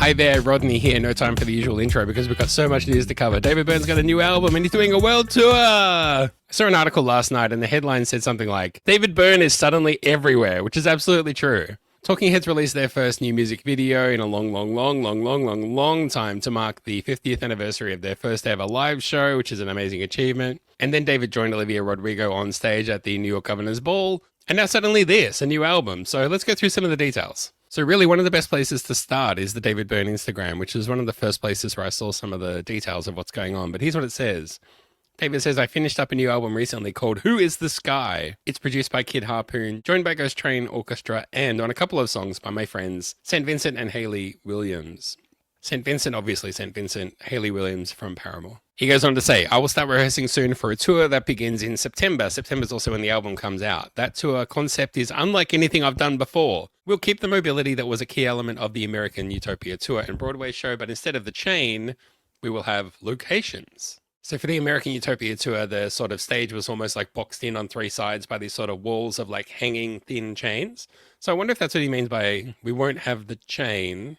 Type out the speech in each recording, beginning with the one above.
Hi there, Rodney here. No time for the usual intro because we've got so much news to cover. David Byrne's got a new album and he's doing a world tour. I saw an article last night and the headline said something like, David Byrne is suddenly everywhere, which is absolutely true. Talking Heads released their first new music video in a long time to mark the 50th anniversary of their first ever live show, which is an amazing achievement. And then David joined Olivia Rodrigo on stage at the New York Governor's Ball. And now suddenly this, a new album. So let's go through some of the details. So really one of the best places to start is the David Byrne Instagram, which is one of the first places where I saw some of the details of what's going on. But here's what it says. David says, I finished up a new album recently called Who is the Sky? It's produced by Kid Harpoon, joined by Ghost Train Orchestra, and on a couple of songs by my friends St. Vincent and Hayley Williams. St. Vincent, obviously St. Vincent, Hayley Williams from Paramore. He goes on to say, I will start rehearsing soon for a tour that begins in September. September's also when the album comes out. That tour concept is unlike anything I've done before. We'll keep the mobility that was a key element of the American Utopia tour and Broadway show, but instead of the chain, we will have locations. So for the American Utopia tour, the sort of stage was almost like boxed in on three sides by these sort of walls of like hanging thin chains. So I wonder if that's what he means by we won't have the chain.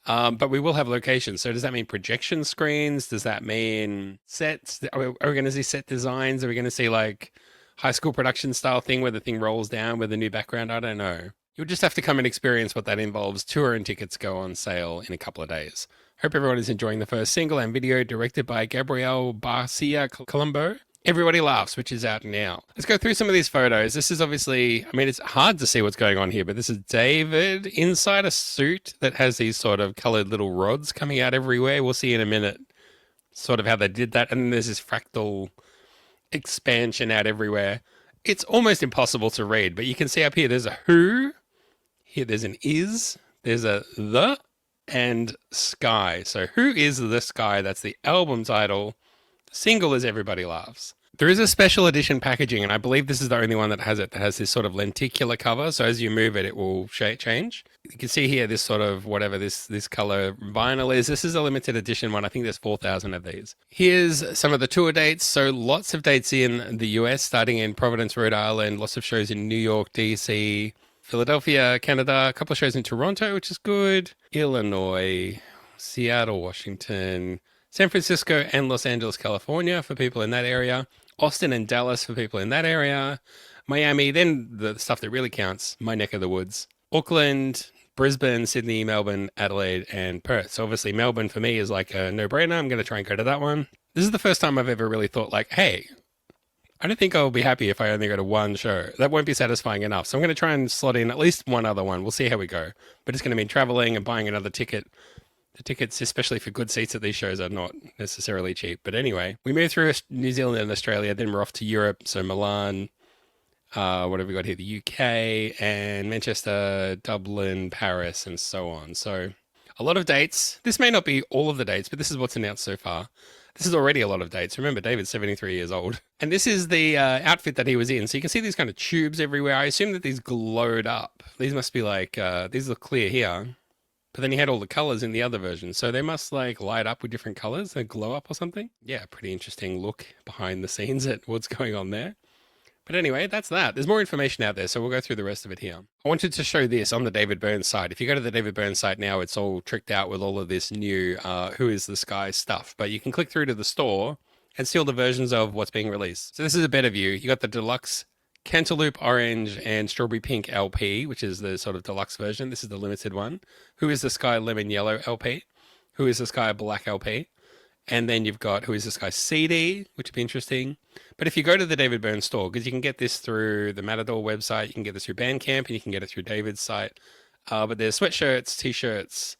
But we will have locations. So does that mean projection screens? Does that mean sets? Are we going to see set designs? Are we going to see like high school production style thing where the thing rolls down with a new background? I don't know. You'll just have to come and experience what that involves. Tour and tickets go on sale in a couple of days. Hope everyone is enjoying the first single and video directed by Gabriel Garcia Colombo. Everybody Laughs, which is out now. Let's go through some of these photos. This is obviously, I mean, it's hard to see what's going on here, but this is David inside a suit that has these sort of colored little rods coming out everywhere. We'll see in a minute sort of how they did that. And then there's this fractal expansion out everywhere. It's almost impossible to read, but you can see up here, there's a who, here there's an is, there's a the, and sky. So who is the sky? That's the album title. Single is Everybody Laughs. There is a special edition packaging, and I believe this is the only one that has it, that has this sort of lenticular cover. So as you move it, it will change. You can see here this sort of whatever this color vinyl is. This is a limited edition one. I think there's 4,000 of these. Here's some of the tour dates. So lots of dates in the US, starting in Providence, Rhode Island. Lots of shows in New York, DC, Philadelphia, Canada. A couple of shows in Toronto, which is good. Illinois, Seattle, Washington, San Francisco and Los Angeles, California for people in that area. Austin and Dallas for people in that area. Miami, then the stuff that really counts, my neck of the woods. Auckland, Brisbane, Sydney, Melbourne, Adelaide, and Perth. So obviously Melbourne for me is like a no-brainer. I'm going to try and go to that one. This is the first time I've ever really thought like, hey, I don't think I'll be happy if I only go to one show. That won't be satisfying enough. So I'm going to try and slot in at least one other one. We'll see how we go. But it's going to mean traveling and buying another ticket. The tickets, especially for good seats at these shows, are not necessarily cheap. But anyway, we moved through New Zealand and Australia, then we're off to Europe. So Milan, what have we got here? The UK and Manchester, Dublin, Paris, and so on. So a lot of dates. This may not be all of the dates, but this is what's announced so far. This is already a lot of dates. Remember, David's 73 years old. And this is the outfit that he was in. So you can see these kind of tubes everywhere. I assume that these glowed up. These must be like, these look clear here. But then he had all the colors in the other version. So they must like light up with different colors and glow up or something. Yeah, pretty interesting look behind the scenes at what's going on there. But anyway, that's that. There's more information out there, so we'll go through the rest of it here. I wanted to show this on the David Byrne site. If you go to the David Byrne site now, it's all tricked out with all of this new Who is the Sky stuff. But you can click through to the store and see all the versions of what's being released. So this is a better view. You got the deluxe Cantaloupe Orange and Strawberry Pink LP, which is the sort of deluxe version. This is the limited one. Who is the Sky Lemon Yellow LP? Who is the Sky Black LP? And then you've got Who is the Sky CD, which would be interesting. But if you go to the David Byrne store, because you can get this through the Matador website, you can get this through Bandcamp, and you can get it through David's site. But there's sweatshirts, t-shirts,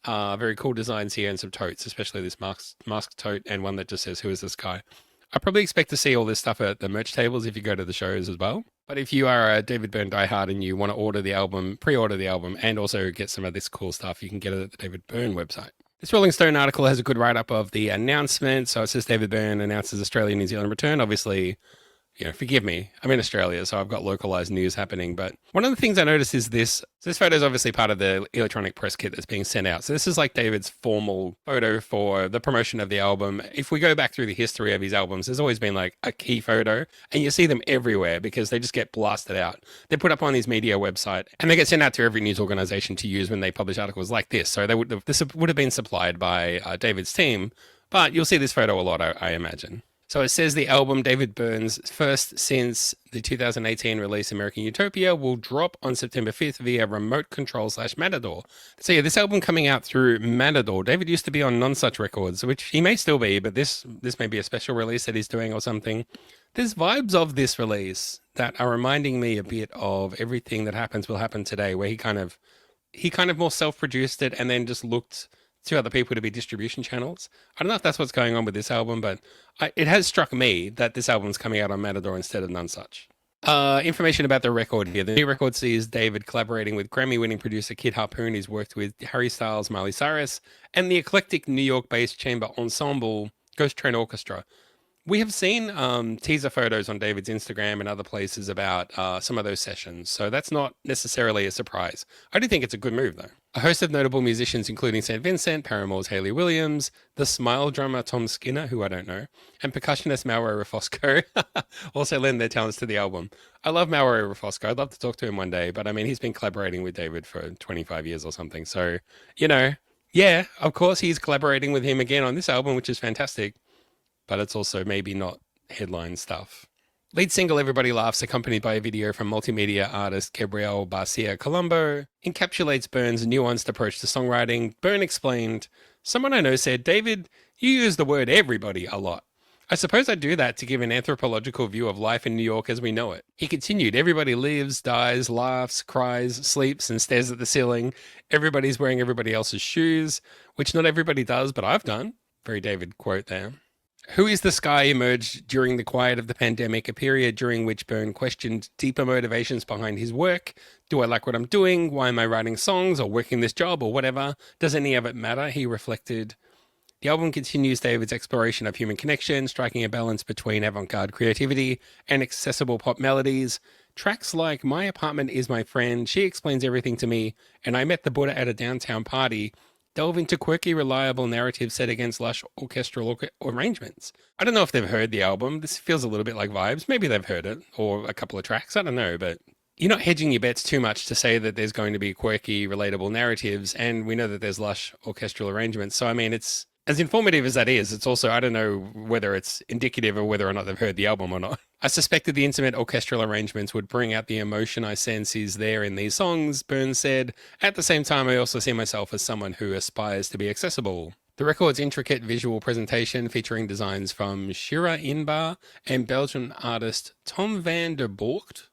very cool designs here, and some totes, especially this mask tote and one that just says Who is the Sky. I probably expect to see all this stuff at the merch tables if you go to the shows as well. But if you are a David Byrne diehard and you want to order the album, pre-order the album, and also get some of this cool stuff, you can get it at the David Byrne website. This Rolling Stone article has a good write-up of the announcement. So it says David Byrne announces Australia-New Zealand return. Obviously, forgive me. I'm in Australia, so I've got localized news happening. But one of the things I noticed is this. So this photo is obviously part of the electronic press kit that's being sent out. So this is like David's formal photo for the promotion of the album. If we go back through the history of his albums, there's always been like a key photo, and you see them everywhere because they just get blasted out. They're put up on his media website, and they get sent out to every news organization to use when they publish articles like this. So this would have been supplied by David's team, but you'll see this photo a lot, I imagine. So it says the album, David Byrne's first since the 2018 release American Utopia, will drop on September 5th via remote control / Matador. So yeah, this album coming out through Matador. David used to be on Nonsuch Records, which he may still be, but this may be a special release that he's doing or something. There's vibes of this release that are reminding me a bit of Everything That Happens Will Happen Today, where he kind of more self-produced it and then just looked to other people to be distribution channels. I don't know if that's what's going on with this album, but it has struck me that this album's coming out on Matador instead of Nonsuch. Information about the record here. The new record sees David collaborating with Grammy-winning producer Kid Harpoon, who's worked with Harry Styles, Miley Cyrus, and the eclectic New York-based chamber ensemble Ghost Train Orchestra. We have seen teaser photos on David's Instagram and other places about some of those sessions, so that's not necessarily a surprise. I do think it's a good move, though. A host of notable musicians, including St. Vincent, Paramore's Hayley Williams, the Smile drummer Tom Skinner, who I don't know, and percussionist Mauro Rufosco, also lend their talents to the album. I love Mauro Rufosco. I'd love to talk to him one day, but I mean, he's been collaborating with David for 25 years or something, so, yeah, of course he's collaborating with him again on this album, which is fantastic. But it's also maybe not headline stuff. Lead single Everybody Laughs, accompanied by a video from multimedia artist Gabriel Barcia Colombo, encapsulates Byrne's nuanced approach to songwriting. Byrne explained, "Someone I know said, 'David, you use the word everybody a lot. I suppose I do that to give an anthropological view of life in New York as we know it.' He continued, 'Everybody lives, dies, laughs, cries, sleeps, and stares at the ceiling. Everybody's wearing everybody else's shoes, which not everybody does, but I've done.'" Very David quote there. Who is the Sky emerged during the quiet of the pandemic, a period during which Byrne questioned deeper motivations behind his work. Do I like what I'm doing? Why am I writing songs or working this job or whatever? Does any of it matter? He reflected. The album continues David's exploration of human connection, striking a balance between avant-garde creativity and accessible pop melodies. Tracks like My Apartment Is My Friend, She Explains Everything to Me, and I Met the Buddha at a Downtown Party delve into quirky, reliable narratives set against lush orchestral arrangements. I don't know if they've heard the album. This feels a little bit like Vibes. Maybe they've heard it, or a couple of tracks. I don't know, but you're not hedging your bets too much to say that there's going to be quirky, relatable narratives, and we know that there's lush orchestral arrangements. So, I mean, it's as informative as that is, it's also, I don't know whether it's indicative of whether or not they've heard the album or not. I suspected the intimate orchestral arrangements would bring out the emotion I sense is there in these songs, Byrne said. At the same time, I also see myself as someone who aspires to be accessible. The record's intricate visual presentation, featuring designs from Shira Inbar and Belgian artist Tom van der Bort,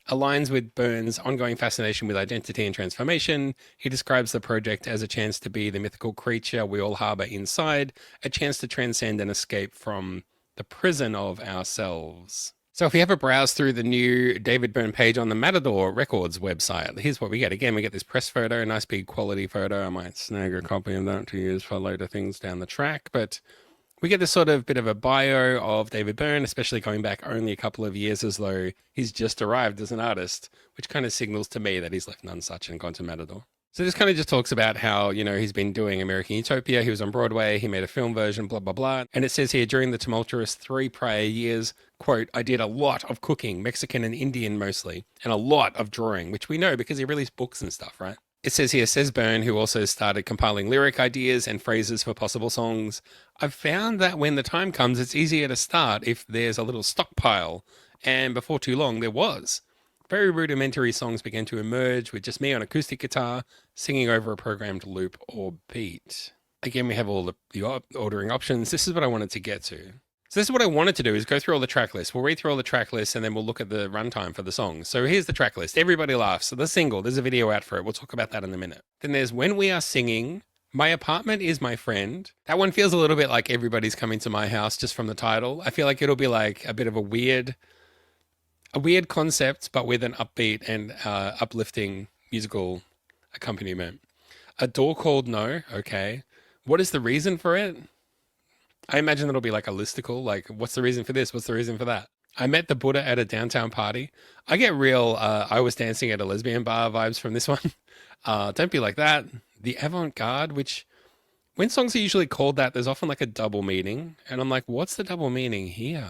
aligns with Byrne's ongoing fascination with identity and transformation. He describes the project as a chance to be the mythical creature we all harbor inside, a chance to transcend and escape from the prison of ourselves. So if you have a browse through the new David Byrne page on the Matador Records website, here's what we get. Again, we get this press photo, a nice big quality photo. I might snag a copy of that to use for later things down the track, but we get this sort of bit of a bio of David Byrne, especially going back only a couple of years, as though he's just arrived as an artist, which kind of signals to me that he's left Nonsuch and gone to Matador. So this kind of just talks about how, he's been doing American Utopia. He was on Broadway. He made a film version, blah, blah, blah. And it says here, during the tumultuous 3 prior years, quote, I did a lot of cooking, Mexican and Indian mostly, and a lot of drawing, which we know because he released books and stuff, right? It says here, says Byrne, who also started compiling lyric ideas and phrases for possible songs. I've found that when the time comes, it's easier to start if there's a little stockpile. And before too long, there was. Very rudimentary songs began to emerge with just me on acoustic guitar, singing over a programmed loop or beat. Again, we have all the ordering options. This is what I wanted to get to. So this is what I wanted to do, is go through all the track lists. We'll read through all the track lists and then we'll look at the runtime for the songs. So here's the track list. Everybody Laughs. So the single, there's a video out for it. We'll talk about that in a minute. Then there's When We Are Singing, My Apartment Is My Friend. That one feels a little bit like Everybody's Coming to My House just from the title. I feel like it'll be like a bit of a weird concept, but with an upbeat and uplifting musical accompaniment. A Door Called No. Okay. What is the reason for it? I imagine it'll be like a listicle, like what's the reason for this? What's the reason for that? I met the Buddha at a downtown party. I get real, I was dancing at a lesbian bar vibes from this one. Don't be like that. The avant-garde, which when songs are usually called that, there's often like a double meaning. And I'm like, what's the double meaning here?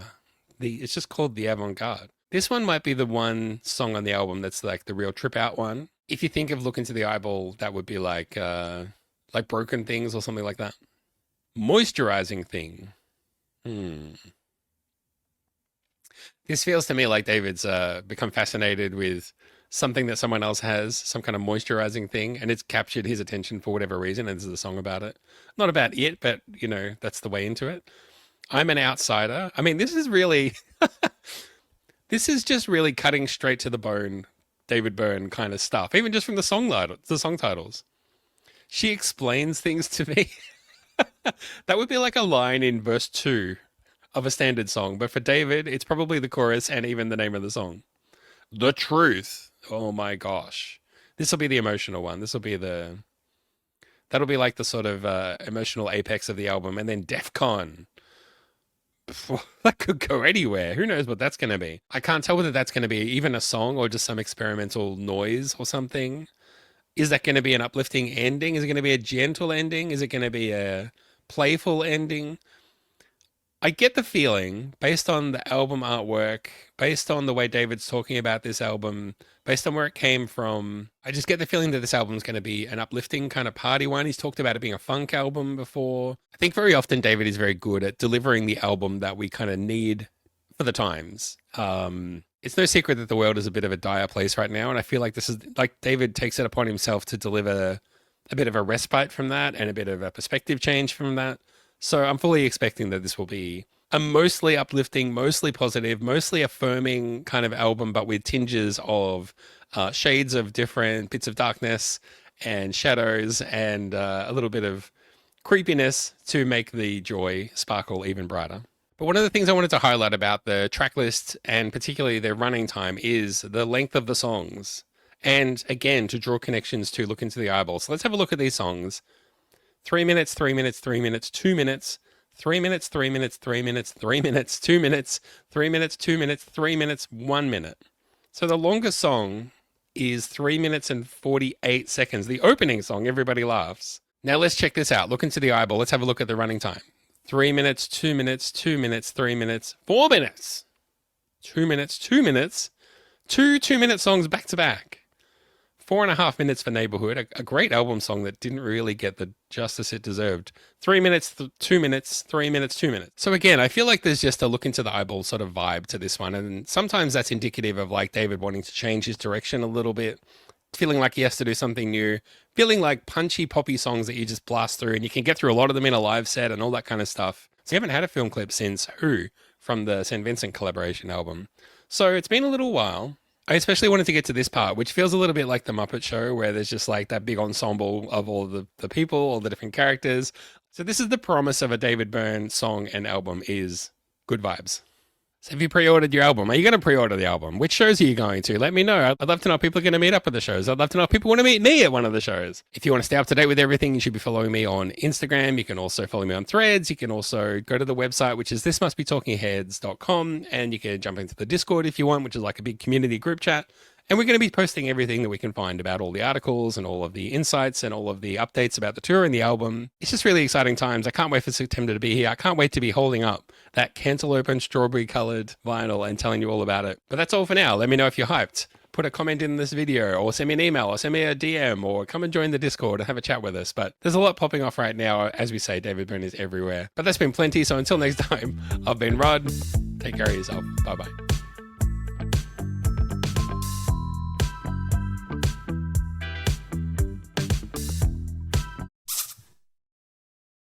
It's just called the avant-garde. This one might be the one song on the album that's like the real trip out one. If you think of Look Into the Eyeball, that would be like Broken Things or something like that. Moisturizing Thing. This feels to me like David's become fascinated with something that someone else has, some kind of moisturizing thing, and it's captured his attention for whatever reason, and there's a song about it. Not about it, but, you know, that's the way into it. I'm an outsider. I mean, this is really, this is just really cutting straight to the bone, David Byrne kind of stuff, even just from the song titles. She explains things to me. That would be like a line in verse 2 of a standard song, but for David, it's probably the chorus and even the name of the song. The truth. Oh my gosh. This will be the emotional one. That'll be like the sort of emotional apex of the album, and then DEFCON. That could go anywhere. Who knows what that's going to be? I can't tell whether that's going to be even a song or just some experimental noise or something. Is that going to be an uplifting ending? Is it going to be a gentle ending? Is it going to be a playful ending? I get the feeling, based on the album artwork, based on the way David's talking about this album, based on where it came from, I just get the feeling that this album's going to be an uplifting kind of party one. He's talked about it being a funk album before. I think very often David is very good at delivering the album that we kind of need for the times. It's no secret that the world is a bit of a dire place right now, and I feel like this is, like, David takes it upon himself to deliver a bit of a respite from that and a bit of a perspective change from that. So I'm fully expecting that this will be a mostly uplifting, mostly positive, mostly affirming kind of album, but with tinges of shades of different bits of darkness and shadows and a little bit of creepiness to make the joy sparkle even brighter. But one of the things I wanted to highlight about the track list, and particularly their running time, is the length of the songs. And again, to draw connections to Look Into the Eyeball. So let's have a look at these songs. 3 minutes, 3 minutes, 3 minutes, 2 minutes, 3 minutes, 3 minutes, 3 minutes, 3 minutes, 2 minutes, 3 minutes, 2 minutes, 3 minutes, 1 minute. So the longest song is 3 minutes and 48 seconds. The opening song, Everybody Laughs. Now let's check this out. Look Into the Eyeball. Let's have a look at the running time. 3 minutes, 2 minutes, 2 minutes, 3 minutes, 4 minutes. 2 minutes, 2 minutes. 2 2-minute songs back to back. 4.5 minutes for Neighborhood, a great album song that didn't really get the justice it deserved. 3 minutes, 2 minutes, 3 minutes, 2 minutes. So again, I feel like there's just a Look Into the Eyeball sort of vibe to this one. And sometimes that's indicative of like David wanting to change his direction a little bit, feeling like he has to do something new, feeling like punchy poppy songs that you just blast through and you can get through a lot of them in a live set and all that kind of stuff. So you haven't had a film clip since Who from the St. Vincent collaboration album. So it's been a little while. I especially wanted to get to this part, which feels a little bit like The Muppet Show, where there's just like that big ensemble of all the people, all the different characters. So this is the promise of a David Byrne song and album, is good vibes. So have you pre-ordered your album? Are you going to pre-order the album? Which shows are you going to? Let me know. I'd love to know if people are going to meet up at the shows. I'd love to know if people want to meet me at one of the shows. If you want to stay up to date with everything, you should be following me on Instagram. You can also follow me on Threads. You can also go to the website, which is thismustbetalkingheads.com, and you can jump into the Discord if you want, which is like a big community group chat. And we're going to be posting everything that we can find about all the articles and all of the insights and all of the updates about the tour and the album. It's just really exciting times. I can't wait for September to be here. I can't wait to be holding up that cantaloupe and strawberry colored vinyl and telling you all about it. But that's all for now. Let me know if you're hyped. Put a comment in this video, or send me an email, or send me a DM, or come and join the Discord and have a chat with us. But there's a lot popping off right now. As we say, David Byrne is everywhere. But that's been plenty. So until next time, I've been Rod. Take care of yourself. Bye-bye.